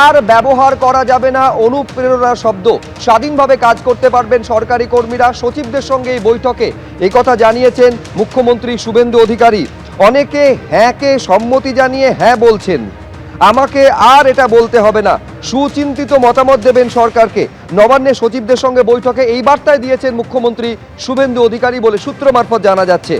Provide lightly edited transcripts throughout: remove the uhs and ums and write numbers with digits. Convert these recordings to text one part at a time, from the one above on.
আর ব্যবহার করা যাবে না অনুপ্রেরণা শব্দ। স্বাধীনভাবে কাজ করতে পারবেন সরকারি কর্মীরা। সচিবদের সঙ্গে এই বৈঠকে এই কথা জানিয়েছেন মুখ্যমন্ত্রী শুভেন্দু অধিকারী। অনেকে হ্যাঁকে সম্মতি জানিয়ে হ্যাঁ বলছেন, আমাকে আর এটা বলতে হবে না, সুচিন্তিত মতামত দেবেন সরকারকে। নবান্নে সচিবদের সঙ্গে বৈঠকে এই বার্তায় দিয়েছেন মুখ্যমন্ত্রী শুভেন্দু অধিকারী বলে সূত্র মারফত জানা যাচ্ছে।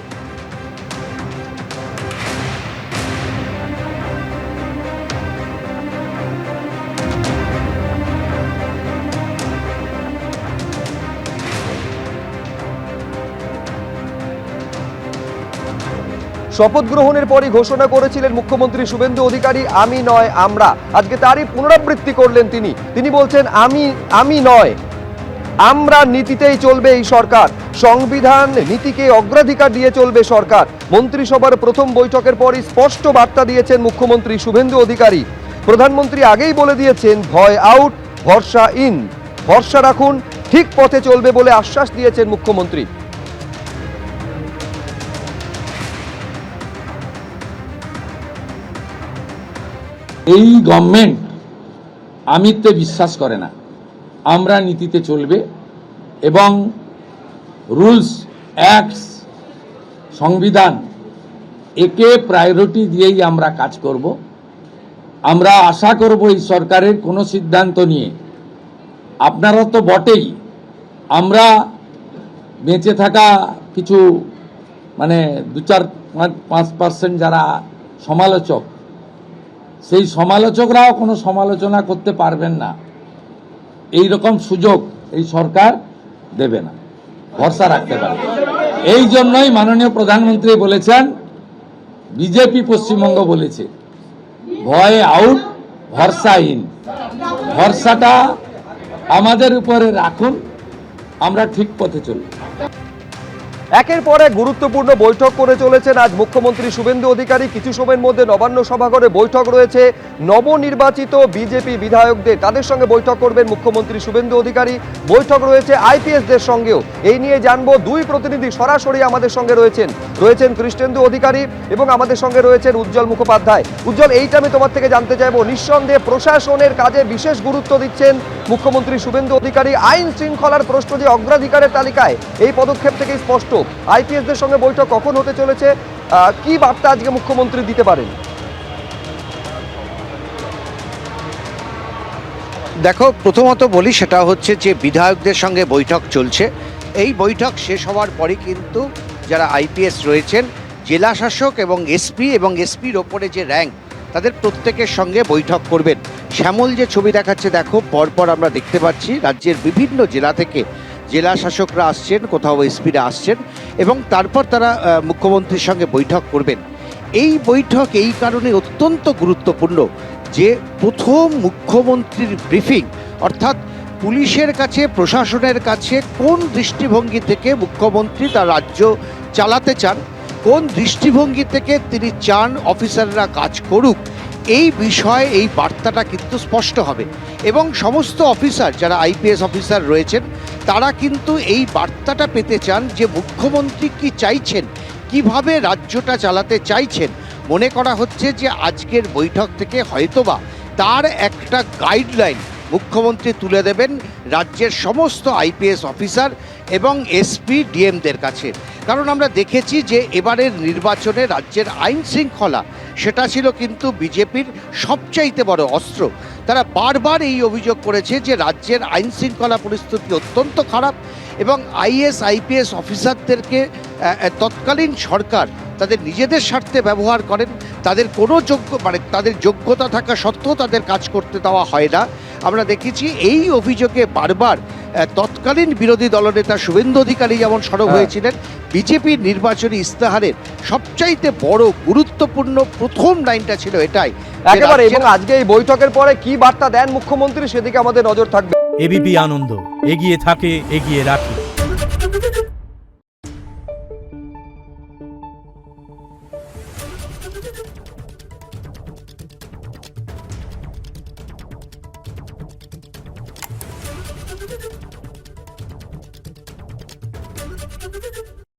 শপথ গ্রহণের পরই ঘোষণা করেছিলেন মুখ্যমন্ত্রী শুভেন্দু অধিকারী, আমি নয় আমরা। আজকে তারই পুনরাবৃত্তি করলেন তিনি বলছেন আমি নয় আমরা নীতিতেই চলবে এই সরকার, সংবিধান নীতিকে অগ্রাধিকার দিয়ে চলবে সরকার। মন্ত্রিসভার প্রথম বৈঠকের পরই স্পষ্ট বার্তা দিয়েছেন মুখ্যমন্ত্রী শুভেন্দু অধিকারী। প্রধানমন্ত্রী আগেই বলে দিয়েছেন ভয় আউট, ভরসা ইন। ভরসা রাখুন, ঠিক পথে চলবে বলে আশ্বাস দিয়েছেন মুখ্যমন্ত্রী। এই গভর্নমেন্ট আমিত্বে বিশ্বাস করে না, আমরা নীতিতে চলবে এবং রুলস অ্যাক্টস সংবিধান একে প্রায়োরিটি দিয়েই আমরা কাজ করব। আমরা আশা করব এই সরকারের কোনো সিদ্ধান্ত নিয়ে, আপনারা তো বটেই, আমরা বেঁচে থাকা কিছু 2-4-5% যারা সমালোচক, সেই সমালোচকরাও কোনো সমালোচনা করতে পারবেন না, এই রকম সুযোগ এই সরকার দেবে না, ভরসা রাখতে পারে। এই জন্যই মাননীয় প্রধানমন্ত্রী বলেছেন, বিজেপি পশ্চিমবঙ্গ বলেছে ভয় আউট, ভরসা ইন। ভরসাটা আমাদের উপরে রাখুন, আমরা ঠিক পথে চলব। একের পর এক গুরুত্বপূর্ণ বৈঠক করে চলেছেন আজ মুখ্যমন্ত্রী শুভেন্দু অধিকারী। কিছু সময়ের মধ্যে নবান্ন সভাঘরে বৈঠক রয়েছে নবনির্বাচিত বিজেপি বিধায়কদের, তাদের সঙ্গে বৈঠক করবেন মুখ্যমন্ত্রী শুভেন্দু অধিকারী। বৈঠক রয়েছে আইপিএসদের সঙ্গেও। এই নিয়ে জানবো, দুই প্রতিনিধি সরাসরি আমাদের সঙ্গে রয়েছেন কৃষ্ণেন্দু অধিকারী এবং আমাদের সঙ্গে রয়েছেন উজ্জ্বল মুখোপাধ্যায়। উজ্জ্বল, এইটা আমি তোমার থেকে জানতে চাইবো, নিঃসন্দেহে প্রশাসনের কাজে বিশেষ গুরুত্ব দিচ্ছেন মুখ্যমন্ত্রী শুভেন্দু অধিকারী। আইন শৃঙ্খলার প্রশ্ন যে অগ্রাধিকারের তালিকায়, এই পদক্ষেপ থেকেই স্পষ্ট। আইপিএসদের সঙ্গে বৈঠক কখন হতে চলেছে, কি বার্তা আজকে মুখ্যমন্ত্রী দিতে পারেন? দেখো, প্রথমত বলি, সেটা হচ্ছে যে বিধায়কদের সঙ্গে বৈঠক চলছে। এই বৈঠক শেষ হওয়ার পরই কিন্তু যারা আইপিএস রয়েছেন, জেলা শাসক এবং এসপির ওপরে যে র্যাঙ্ক, তাদের প্রত্যেকের সঙ্গে বৈঠক করবেন। শ্যামল যে ছবি দেখাচ্ছে, দেখো পরপর আমরা দেখতে পাচ্ছি রাজ্যের বিভিন্ন জেলা থেকে জেলা শাসকরা আসছেন, কোথাও এসপিরা আসছেন এবং তারপর তারা মুখ্যমন্ত্রীর সঙ্গে বৈঠক করবেন। এই বৈঠক এই কারণে অত্যন্ত গুরুত্বপূর্ণ যে প্রথম মুখ্যমন্ত্রীর ব্রিফিং, অর্থাৎ পুলিশের কাছে, প্রশাসনের কাছে কোন দৃষ্টিভঙ্গি থেকে মুখ্যমন্ত্রী তার রাজ্য চালাতে চান, কোন দৃষ্টিভঙ্গি থেকে তিনি চান অফিসাররা কাজ করুক, এই বিষয়ে এই বার্তাটা কিন্তু স্পষ্ট হবে। এবং সমস্ত অফিসার যারা আইপিএস অফিসার রয়েছেন, তারা কিন্তু এই বার্তাটা পেতে চান যে মুখ্যমন্ত্রী কি চাইছেন, কিভাবে রাজ্যটা চালাতে চাইছেন। মনে করা হচ্ছে যে আজকের বৈঠক থেকে হয়তোবা তার একটা গাইডলাইন মুখ্যমন্ত্রী তুলে দেবেন রাজ্যের সমস্ত আইপিএস অফিসার এবং এসপি ডিএমদের কাছে। কারণ আমরা দেখেছি যে এবারের নির্বাচনে রাজ্যের আইন শৃঙ্খলা, সেটা ছিল কিন্তু বিজেপির সবচাইতে বড় অস্ত্র। তারা বারবার এই অভিযোগ করেছে যে রাজ্যের আইন শৃঙ্খলা পরিস্থিতি অত্যন্ত খারাপ এবং আইএস আইপিএস অফিসারদেরকে তৎকালীন সরকার তাদের নিজেদের স্বার্থে ব্যবহার করেন, তাদের কোনো তাদের যোগ্যতা থাকা সত্ত্বেও তাদের কাজ করতে দেওয়া হয় না। আমরা দেখেছি এই অভিযোগে বারবার তৎকালীন বিরোধী দলনেতা শুভেন্দু অধিকারী যেমন সরব হয়েছিলেন। বিজেপির নির্বাচনী ইস্তেহারের সবচাইতে বড় গুরুত্বপূর্ণ প্রথম লাইনটা ছিল এটাই একেবারে। এবং আজকে এই বৈঠকের পরে কি বার্তা দেন মুখ্যমন্ত্রী, সেদিকে আমাদের নজর থাকবে। এবিপি আনন্দ, এগিয়ে থাকে, এগিয়ে রাখে।